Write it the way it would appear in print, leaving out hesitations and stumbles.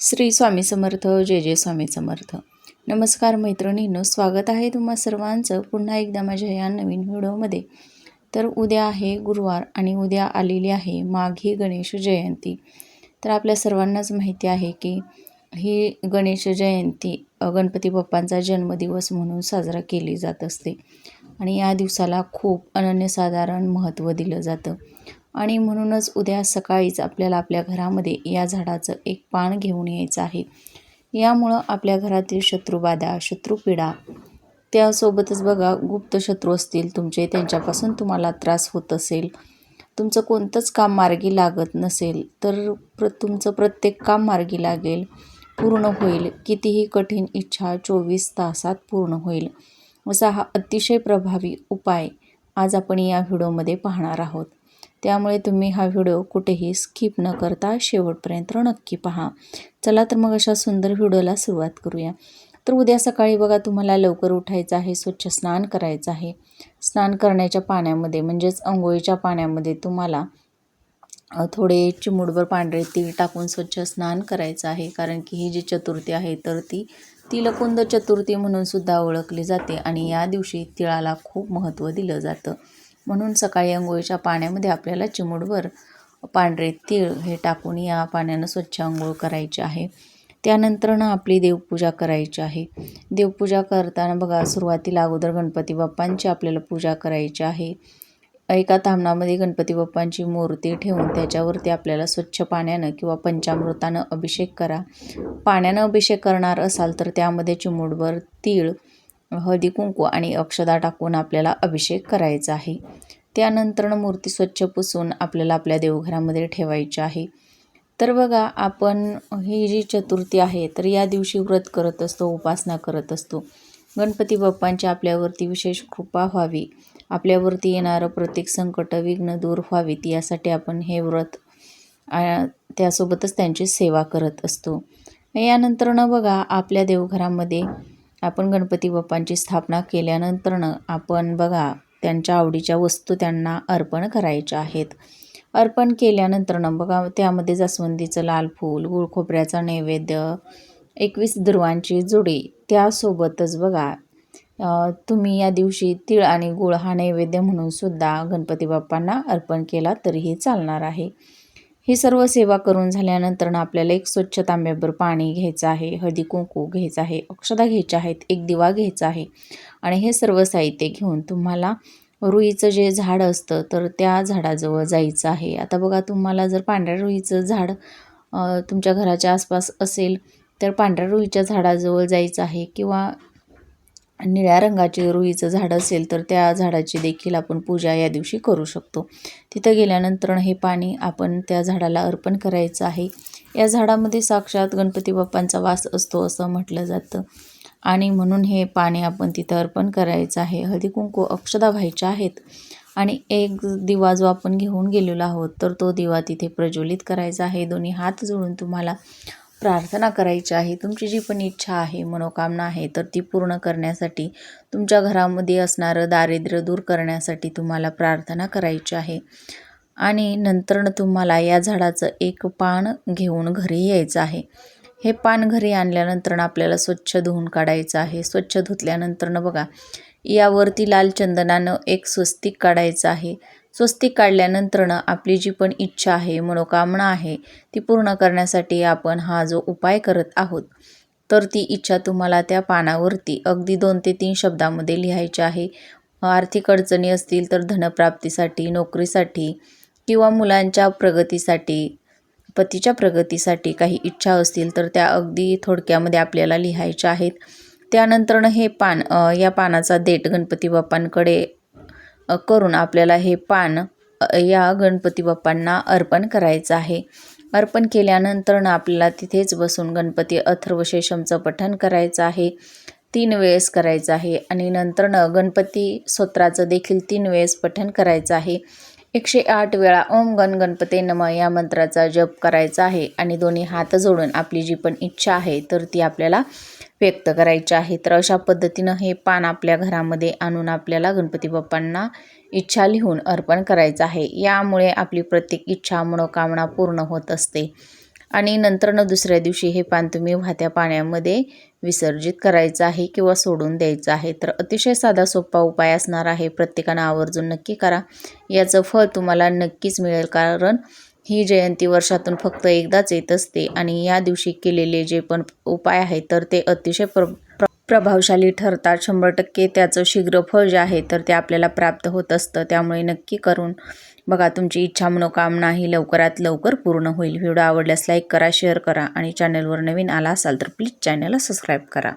श्री स्वामी समर्थ. जय जय स्वामी समर्थ. नमस्कार मैत्रिणींनो, स्वागत आहे तुम्हा सर्वांचं पुन्हा एकदा माझ्या या नवीन व्हिडिओमध्ये. तर उद्या आहे गुरुवार आणि उद्या आलेली आहे माघी गणेश जयंती. तर आपल्या सर्वांनाच माहिती आहे की ही गणेश जयंती गणपती बाप्पांचा जन्मदिवस म्हणून साजरा केली जात असते आणि या दिवसाला खूप अनन्यसाधारण महत्त्व दिलं जातं. आणि म्हणूनच उद्या सकाळीच आपल्याला आपल्या घरामध्ये या झाडाचं एक पान घेऊन यायचं आहे. यामुळं आपल्या घरातील शत्रुबाधा, शत्रुपीडा, त्यासोबतच बघा गुप्त शत्रू असतील तुमचे, त्यांच्यापासून तुम्हाला त्रास होत असेल, तुमचं कोणतंच काम मार्गी लागत नसेल तर तुमचं प्रत्येक काम मार्गी लागेल, पूर्ण होईल. कितीही कठीण इच्छा 24 तासात पूर्ण होईल. असा हा अतिशय प्रभावी उपाय आज आपण या व्हिडिओमध्ये पाहणार आहोत. त्यामुळे तुम्ही हा व्हिडिओ कुठेही स्किप न करता शेवटपर्यंत नक्की पहा. चला तर मग अशा सुंदर व्हिडिओला सुरुवात करूया. तर उद्या सकाळी बघा तुम्हाला लवकर उठायचं आहे, स्वच्छ स्नान करायचं आहे. स्नान करण्याच्या पाण्यामध्ये म्हणजेच अंघोळीच्या पाण्यामध्ये तुम्हाला थोडे चिमूटभर पांढरे तीळ टाकून स्वच्छ स्नान करायचं आहे. कारण की ही जी चतुर्थी आहे तर ती तिलकुंद चतुर्थी म्हणून सुद्धा ओळखली जाते आणि या दिवशी तिळाला खूप महत्त्व दिलं जातं. म्हणून सकाळी अंघोळीच्या पाण्यामध्ये आपल्याला चिमूटभर पांढरे तीळ हे टाकून या पाण्यानं स्वच्छ अंघोळ करायची आहे. त्यानंतरनं आपली देवपूजा करायची आहे. देवपूजा करताना बघा सुरुवातीला अगोदर गणपती बाप्पांची आपल्याला पूजा करायची आहे. एका ताम्हणामध्ये गणपती बाप्पांची मूर्ती ठेवून त्याच्यावरती आपल्याला स्वच्छ पाण्यानं किंवा पंचामृतानं अभिषेक करा. पाण्यानं अभिषेक करणार असाल तर त्यामध्ये चिमूटभर तीळ, हळदी कुंकू आणि अक्षदा टाकून आपल्याला अभिषेक करायचा आहे. त्यानंतर मूर्ती स्वच्छ पुसून आपल्याला आपल्या देवघरामध्ये ठेवायची आहे. तर बघा आपण ही जी चतुर्थी आहे तर या दिवशी व्रत करत असतो, उपासना करत असतो. गणपती बाप्पांची आपल्यावरती विशेष कृपा व्हावी, आपल्यावरती येणारं प्रत्येक संकट विघ्न दूर व्हावीत यासाठी आपण हे व्रत त्यासोबतच त्यांची सेवा करत असतो. यानंतरनं बघा आपल्या देवघरामध्ये आपण गणपती बाप्पांची स्थापना केल्यानंतरनं आपण बघा त्यांच्या आवडीच्या वस्तू त्यांना अर्पण करायच्या आहेत. अर्पण केल्यानंतरनं बघा त्यामध्ये जास्वंदीचं लाल फूल, गूळ खोबऱ्याचा नैवेद्य, 21 दुर्वांची जुडी, त्यासोबतच बघा तुम्ही या दिवशी तीळ आणि गूळ हा नैवेद्य म्हणून सुद्धा गणपती बाप्पांना अर्पण केला तरीही चालणार आहे. ही सर्व सेवा करून झाल्यानंतर आपल्याला एक स्वच्छ तांब्याभर पाणी घ्यायचं आहे, हळदी कुंकू घ्यायचं आहे, अक्षदा घ्यायच्या आहेत, एक दिवा घ्यायचा आहे आणि हे सर्व साहित्य घेऊन तुम्हाला रुईचं जे झाड असतं तर त्या झाडाजवळ जायचं आहे. आता बघा तुम्हाला जर पांढऱ्या रुईचं झाड तुमच्या घराच्या आसपास असेल तर पांढऱ्या रुईच्या झाडाजवळ जायचं आहे किंवा निळ्या रंगाचे रुईचं झाड असेल तर त्या झाडाची देखील आपण पूजा या दिवशी करू शकतो. तिथं गेल्यानंतर हे पाणी आपण त्या झाडाला अर्पण करायचं आहे. या झाडामध्ये साक्षात गणपती बाप्पांचा वास असतो असं म्हटलं जातं आणि म्हणून हे पाणी आपण तिथं अर्पण करायचं आहे. हळदी कुंकू अक्षदा व्हायच्या आहेत आणि एक दिवा जो आपण घेऊन गेलेलो आहोत तर तो दिवा तिथे प्रज्वलित करायचा आहे. दोन्ही हात जोडून तुम्हाला प्रार्थना करायची आहे. तुमची जी पण इच्छा आहे, मनोकामना आहे तर ती पूर्ण करण्यासाठी, तुमच्या घरामध्ये असणारं दारिद्र्य दूर करण्यासाठी तुम्हाला प्रार्थना करायची आहे. आणि नंतरनं तुम्हाला या झाडाचं एक पान घेऊन घरी यायचं आहे. हे पान घरी आणल्यानंतर आपल्याला स्वच्छ धुवून काढायचं आहे. स्वच्छ धुतल्यानंतरनं बघा यावरती लाल चंदनानं एक स्वस्तिक काढायचं आहे. स्वस्तिक काढल्यानंतरनं आपली जी पण इच्छा आहे, मनोकामना आहे ती पूर्ण करण्यासाठी आपण हा जो उपाय करत आहोत तर ती इच्छा तुम्हाला त्या पानावरती अगदी 2 ते 3 शब्दामध्ये लिहायची आहे. आर्थिक अडचणी असतील तर धनप्राप्तीसाठी, नोकरीसाठी किंवा मुलांच्या प्रगतीसाठी, पतीच्या प्रगतीसाठी काही इच्छा असतील तर त्या अगदी थोडक्यामध्ये आपल्याला लिहायच्या आहेत. त्यानंतरनं हे पान या पानाचा देठ गणपती बाप्पांकडे करून आपल्याला हे पान या गणपती बाप्पांना अर्पण करायचं आहे. अर्पण केल्यानंतरनं आपल्याला तिथेच बसून गणपती अथर्वशीर्षमचं पठण करायचं आहे. 3 वेळेस करायचं आहे आणि नंतरनं गणपती स्तोत्राचं देखील 3 वेळेस पठण करायचं आहे. 108 वेळा ओम गण गणपते नमः या मंत्राचा जप करायचा आहे आणि दोन्ही हात जोडून आपली जी पण इच्छा आहे तर ती आपल्याला व्यक्त करायची आहे. तर अशा पद्धतीनं हे पान आपल्या घरामध्ये आणून आपल्याला गणपती बाप्पांना इच्छा लिहून अर्पण करायचं आहे. यामुळे आपली प्रत्येक इच्छा, मनोकामना पूर्ण होत असते. आणि नंतर दुसऱ्या दिवशी हे पान तुम्ही वाहत्या पाण्यामध्ये विसर्जित करायचं आहे किंवा सोडून द्यायचं आहे. तर अतिशय साधा सोपा उपाय असणार आहे. प्रत्येकानं आवर्जून नक्की करा. याचं फळ तुम्हाला नक्कीच मिळेल, कारण ही जयंती वर्षातून फक्त एकदाच येत असते आणि या दिवशी केलेले जे पण उपाय आहेत तर ते अतिशय प्रभावशाली ठरतात. 100% त्याचं शीघ्र फळ जे आहे तर ते आपल्याला प्राप्त होत असतं. त्यामुळे नक्की करून बघा, तुमची इच्छा मनोकामना ही लवकरात लवकर पूर्ण होईल. व्हिडिओ आवडल्यास लाईक करा, शेअर करा आणि चॅनलवर नवीन आला असाल तर प्लीज चॅनलला सबस्क्राईब करा.